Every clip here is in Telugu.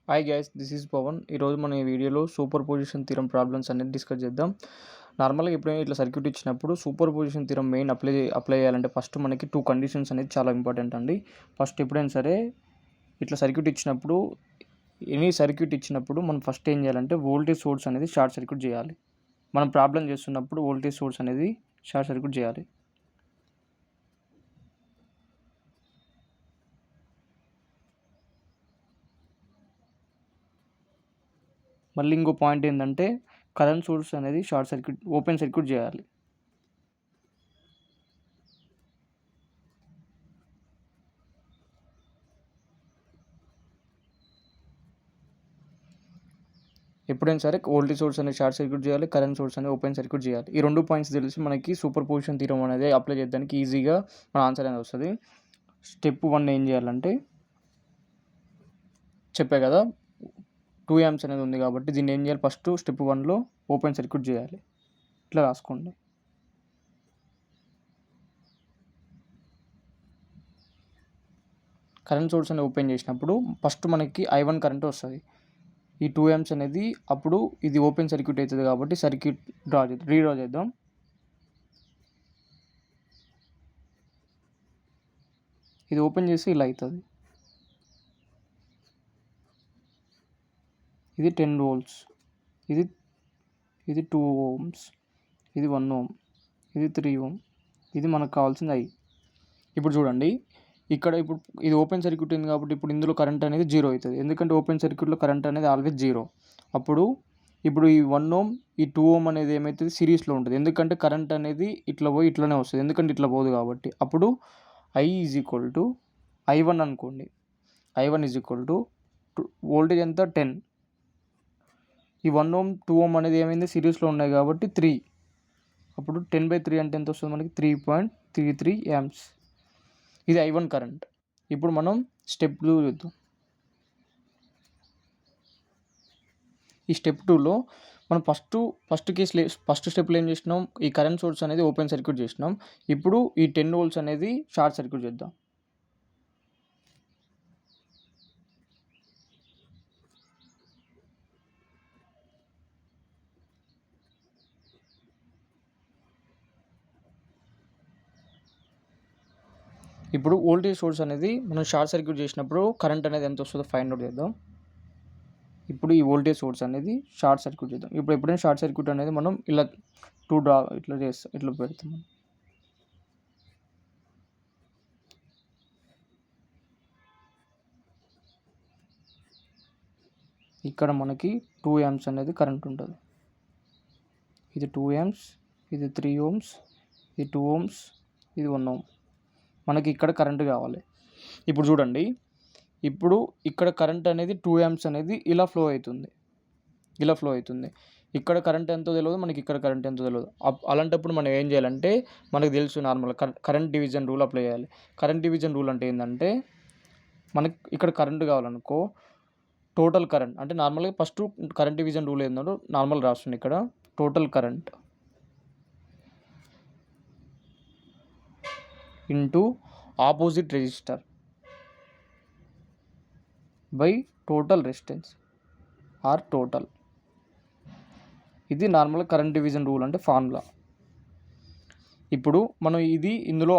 Hi guys, this is Pavan. ఈరోజు మనం ఈ వీడియోలో సూపర్ పొజిషన్ థీరం ప్రాబ్లమ్స్ అనేది డిస్కస్ చేద్దాం. నార్మల్గా ఎప్పుడైనా ఇట్లా సర్క్యూట్ ఇచ్చినప్పుడు superposition theorem main apply చేయాలంటే ఫస్ట్ మనకి 2 కండిషన్స్ అనేది చాలా ఇంపార్టెంట్ అండి. ఫస్ట్ ఎప్పుడైనా సరే ఇట్లా సర్క్యూట్ ఇచ్చినప్పుడు ఎనీ సర్క్యూట్ ఇచ్చినప్పుడు మనం ఫస్ట్ ఏం చేయాలంటే వోల్టేజ్ సోర్స్ అనేది షార్ట్ సర్క్యూట్ చేయాలి. మనం ప్రాబ్లం చేస్తున్నప్పుడు వోల్టేజ్ సోర్స్ అనేది షార్ట్ సర్క్యూట్ చేయాలి. మళ్ళీ ఇంకో పాయింట్ ఏంటంటే కరెంట్ సోర్స్ అనేది ఓపెన్ సర్క్యూట్ చేయాలి. ఎప్పుడైనా సరే వోల్టేజ్ సోర్స్ అనేది షార్ట్ సర్క్యూట్ చేయాలి, కరెంట్ సోర్స్ అనేది ఓపెన్ సర్క్యూట్ చేయాలి. ఈ 2 పాయింట్స్ తెలిసి మనకి సూపర్ పొజిషన్ థీరం అనేది అప్లై చేయడానికి ఈజీగా మన ఆన్సర్ అనేది వస్తుంది. స్టెప్ 1 ఏం చేయాలంటే చెప్పే కదా 2 amps అనేది ఉంది కాబట్టి దీన్ని ఏం చేయాలి, ఫస్ట్ స్టెప్ 1లో ఓపెన్ సర్క్యూట్ చేయాలి. ఇట్లా రాసుకోండి. కరెంట్ సోర్స్ అనేది ఓపెన్ చేసినప్పుడు ఫస్ట్ మనకి I1 కరెంట్ వస్తుంది. ఈ 2 amps అనేది అప్పుడు ఇది ఓపెన్ సర్క్యూట్ అవుతుంది కాబట్టి సర్క్యూట్ రీడ్రా చేద్దాం. ఇది ఓపెన్ చేసి ఇలా అవుతుంది. ఇది 10 volts, ఇది 2 ohms, ఇది 1 ohm, ఇది 3 ohm. ఇది మనకు కావాల్సింది I. ఇప్పుడు చూడండి, ఇక్కడ ఇప్పుడు ఇది ఓపెన్ సర్క్యూట్ ఉంది కాబట్టి ఇప్పుడు ఇందులో కరెంట్ అనేది 0 అవుతుంది. ఎందుకంటే ఓపెన్ సర్క్యూట్లో కరెంట్ అనేది ఆల్వేస్ 0. అప్పుడు ఇప్పుడు ఈ 1 ohm ఈ 2 ohm అనేది ఏమవుతుంది, సిరీస్లో ఉంటుంది. ఎందుకంటే కరెంట్ అనేది ఇట్లా పోయి ఇట్లనే వస్తుంది, ఎందుకంటే ఇట్లా పోదు కాబట్టి. అప్పుడు I is equal to I1 అనుకోండి. I1 is equal to voltage ఎంత 10. ఈ 1 ohm 2 ohm అనేది ఏమైంది, సిరీస్లో ఉన్నాయి కాబట్టి 3. అప్పుడు 10/3 అంటే ఎంత వస్తుంది మనకి, 3.33 amps. ఇది I1 కరెంట్. ఇప్పుడు మనం స్టెప్ 2 చూద్దాం. ఈ స్టెప్ 2లో మనం ఫస్ట్ స్టెప్లో ఏం చేసినాం, ఈ కరెంట్ సోర్స్ అనేది ఓపెన్ సర్క్యూట్ చేసినాం. ఇప్పుడు ఈ 10 volts అనేది షార్ట్ సర్క్యూట్ చేద్దాం. ఇప్పుడు వోల్టేజ్ సోర్స్ అనేది మనం షార్ట్ సర్క్యూట్ చేసినప్పుడు కరెంట్ అనేది ఎంత వస్తుందో ఫైండ్ అవుట్ చేద్దాం. ఇప్పుడు ఈ వోల్టేజ్ సోర్స్ అనేది షార్ట్ సర్క్యూట్ చేద్దాం. ఇప్పుడు ఎప్పుడైనా షార్ట్ సర్క్యూట్ అనేది మనం ఇలా ఇట్లా పెడతాం. ఇక్కడ మనకి 2 amps అనేది కరెంట్ ఉంటుంది. ఇది 2 amps, ఇది 3 ohms, ఇది 2 ohms, ఇది 1 ohm. మనకి ఇక్కడ కరెంట్ కావాలి. ఇప్పుడు చూడండి, ఇప్పుడు ఇక్కడ కరెంట్ అనేది 2 amps అనేది ఇలా ఫ్లో అవుతుంది. ఇక్కడ కరెంట్ ఎంతో తెలియదు, మనకి ఇక్కడ కరెంట్ ఎంతో తెలియదు. అలాంటప్పుడు మనం ఏం చేయాలంటే మనకు తెలుసు normal current division rule apply చేయాలి. కరెంట్ డివిజన్ రూల్ అంటే ఏంటంటే మనకి ఇక్కడ కరెంట్ కావాలనుకో, టోటల్ కరెంట్ అంటే నార్మల్గా ఫస్ట్ కరెంట్ డివిజన్ రూల్ ఏంటంటే నార్మల్ రాస్తుంది. ఇక్కడ total current into opposite resistor by total resistance R total. ఇది నార్మల్ కరెంట్ డివిజన్ రూల్ అంటే ఫార్ములా. ఇప్పుడు మనం ఇది ఇందులో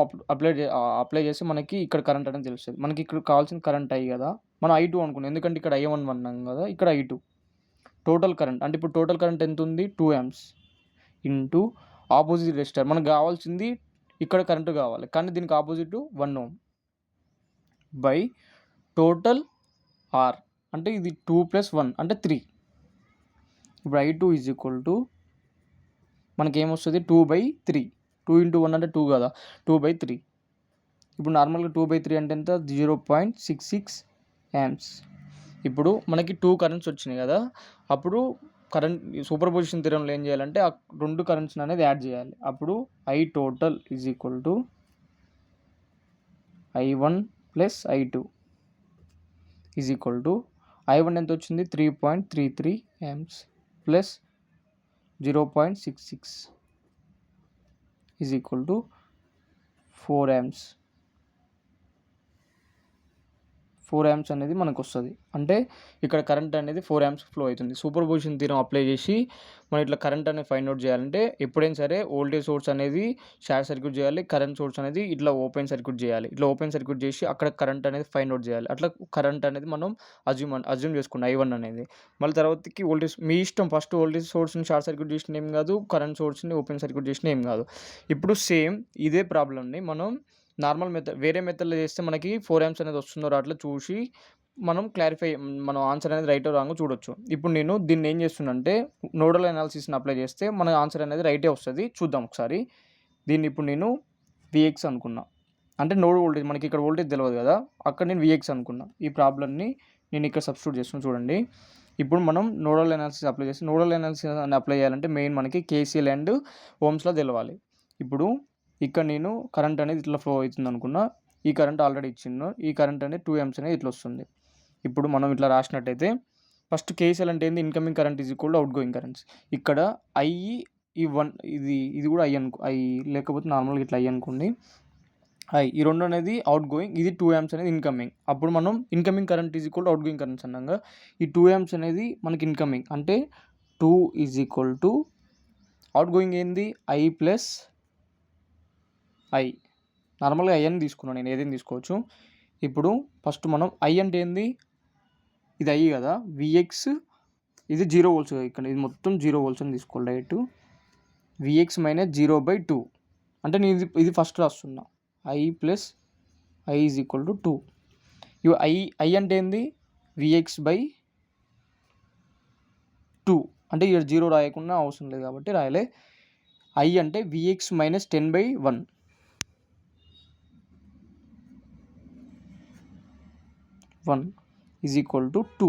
అప్లై చేసి మనకి ఇక్కడ కరెంట్ అనేది తెలుస్తుంది. మనకి ఇక్కడ కావాల్సిన కరెంట్ I కదా, మనం I2 అనుకున్నాం. ఎందుకంటే ఇక్కడ I1 అన్నాం కదా, ఇక్కడ I2. టోటల్ కరెంట్ అంటే ఇప్పుడు టోటల్ కరెంట్ ఎంత ఉంది, 2 amps ఇంటూ ఆపోజిట్ రెసిస్టర్. మనకు కావాల్సింది ఇక్కడ కరెంటు కావాలి, కానీ దీనికి opposite 1 ohm by total R అంటే ఇది 2 + 1 అంటే 3. ఇప్పుడు I2 ఈజ్ ఈక్వల్ టు మనకి ఏమొస్తుంది, 2/3. 2 × 1 అంటే 2 కదా, 2/3. ఇప్పుడు నార్మల్గా 2/3 అంటే ఎంత, 0.66 amps. ఇప్పుడు మనకి 2 కరెంట్స్ వచ్చినాయి కదా, అప్పుడు సూపర్ పొజిషన్ థియరంలో ఏం చేయాలంటే ఆ 2 కరెంట్స్ అనేది యాడ్ చేయాలి. అప్పుడు I total is equal to I1 + I2 is equal to I1 ఎంత వచ్చింది, 3.33 amps plus 0.66 is equal to 4 amps. 4 amps అనేది మనకు వస్తుంది. అంటే ఇక్కడ కరెంట్ అనేది 4 amps ఫ్లో అవుతుంది. సూపర్ పొజిషన్ థీరం అప్లై చేసి మనం ఇట్లా కరెంట్ అనేది ఫైండ్ అవుట్ చేయాలంటే ఎప్పుడైనా సరే వోల్టేజ్ సోర్స్ అనేది షార్ట్ సర్క్యూట్ చేయాలి, కరెంట్ సోర్స్ అనేది ఇట్లా ఓపెన్ సర్క్యూట్ చేయాలి. ఇట్లా ఓపెన్ సర్క్యూట్ చేసి అక్కడ కరెంట్ అనేది ఫైండ్ అవుట్ చేయాలి. అట్లా కరెంట్ అనేది మనం అజ్యూమ్ చేసుకున్నాం I1 అనేది. మళ్ళీ తర్వాతకి వోల్టేజ్ మీ ఇష్టం, ఫస్ట్ వోల్టేజ్ సోర్స్ని షార్ట్ సర్క్యూట్ చేసిన ఏం కాదు, కరెంట్ సోర్స్ని ఓపెన్ సర్క్యూట్ చేసిన ఏం కాదు. ఇప్పుడు సేమ్ ఇదే ప్రాబ్లమ్ని మనం నార్మల్ మెథడ్ వేరే మెథడ్లో చేస్తే మనకి 4 amps అనేది వస్తుందో అట్లా చూసి మనం ఆన్సర్ అనేది రైట్ రాంగ్ చూడొచ్చు. ఇప్పుడు నేను దీన్ని ఏం చేస్తున్నానంటే నోడల్ అనాలిసిస్ని అప్లై చేస్తే మన ఆన్సర్ అనేది రైటే వస్తుంది. చూద్దాం ఒకసారి. దీన్ని ఇప్పుడు నేను Vx అనుకున్నా, అంటే నోడ్ వోల్టేజ్, మనకి ఇక్కడ వోల్టేజ్ తెలియదు కదా, అక్కడ నేను Vx అనుకున్నా. ఈ ప్రాబ్లమ్ని నేను ఇక్కడ సబ్స్టిట్యూట్ చేస్తున్నాను చూడండి. ఇప్పుడు మనం నోడల్ అనాలిసిస్ అప్లై చేస్తే నోడల్ అనాలిసిస్ అని అప్లై చేయాలంటే మెయిన్ మనకి KCL అండ్ ఓమ్స్లో తెలవాలి. ఇప్పుడు ఇక్కడ నేను కరెంట్ అనేది ఇట్లా ఫ్లో అవుతుంది అనుకున్నా, ఈ కరెంట్ ఆల్రెడీ ఇచ్చిండు, ఈ కరెంట్ అనేది 2 amps అనేది ఇట్లా వస్తుంది. ఇప్పుడు మనం ఇట్లా రాసినట్టయితే ఫస్ట్ KCL అంటే ఏంది, incoming current is equal to outgoing currents. ఇక్కడ I ఈ 1 ఇది కూడా I లేకపోతే నార్మల్గా ఇట్లా I అనుకోండి. ఈ 2 అనేది అవుట్ గోయింగ్, ఇది 2 amps అనేది ఇన్కమింగ్. అప్పుడు మనం incoming current is equal to outgoing currents అన్నాగా ఈ 2 amps అనేది మనకి ఇన్కమింగ్, అంటే 2 is equal to outgoing ఏంది I ప్లస్ I. నార్మల్గా I అని తీసుకున్నాను, నేను ఏదైనా తీసుకోవచ్చు. ఇప్పుడు ఫస్ట్ మనం I అంటే ఏంది, ఇది I కదా, Vx ఇది 0 volts, ఇక్కడ ఇది మొత్తం 0 volts అని తీసుకోవాలి డైరెక్ట్. Vx మైనస్ 0/2 అంటే నేను ఇది ఫస్ట్ రాస్తున్నా, I plus I is equal to 2. ఇవి I అంటే ఏంది Vx/2 అంటే ఇక్కడ 0 రాయకుండా అవసరం లేదు కాబట్టి రాయలే. I అంటే Vx minus 10/1 is equal to 2.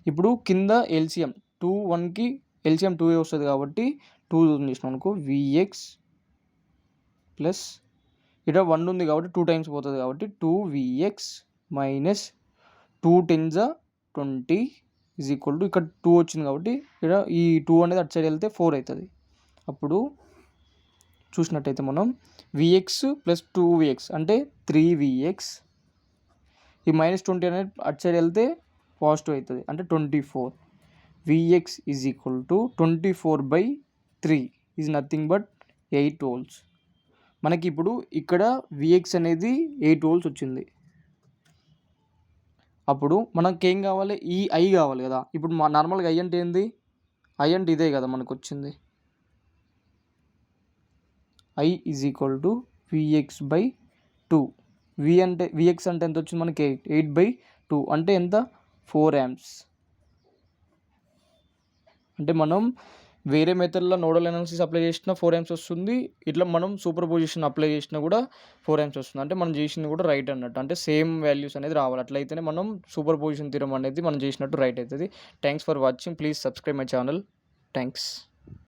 ఇప్పుడు కింద LCM 2 1కి LCM 2 వస్తుంది కాబట్టి 2 చేసినాం అనుకో, Vx ప్లస్ ఇక్కడ 1 ఉంది కాబట్టి 2 టైమ్స్ పోతుంది కాబట్టి 2Vx minus 2 10s 20 is equal to, ఇక్కడ 2 వచ్చింది కాబట్టి ఇక్కడ ఈ 2 అనేది అటు సైడ్ వెళ్తే 4 అవుతుంది. అప్పుడు చూసినట్టయితే మనం Vx ప్లస్ 2Vx అంటే 3Vx, ఈ -20 అనేది అటు సైడ్ వెళ్తే పాజిటివ్ అవుతుంది అంటే 24. Vx is equal to 24/3 is nothing but 8 volts. మనకి ఇప్పుడు ఇక్కడ Vx అనేది 8 volts వచ్చింది. అప్పుడు మనకి ఏం కావాలి, ఈ I కావాలి కదా. ఇప్పుడు నార్మల్గా I అంటే ఏంది, I అంటే ఇదే కదా మనకు వచ్చింది. I is equal to Vx/2. Vx అంటే ఎంత వచ్చింది మనకి 8/2 అంటే ఎంత 4 amps. అంటే మనం వేరే మెథడ్లో నోడల్ అనాలిసిస్ అప్లై చేసినా 4 amps వస్తుంది, ఇట్లా మనం సూపర్ పొజిషన్ అప్లై చేసినా కూడా 4 amps వస్తుంది. అంటే మనం చేసింది కూడా రైట్ అన్నట్టు, అంటే సేమ్ వాల్యూస్ అనేది రావాలి. అట్లయితేనే మనం సూపర్ పొజిషన్ థియరం అనేది మనం చేసినట్టు రైట్ అవుతుంది. Thanks for watching. Please subscribe my channel. Thanks.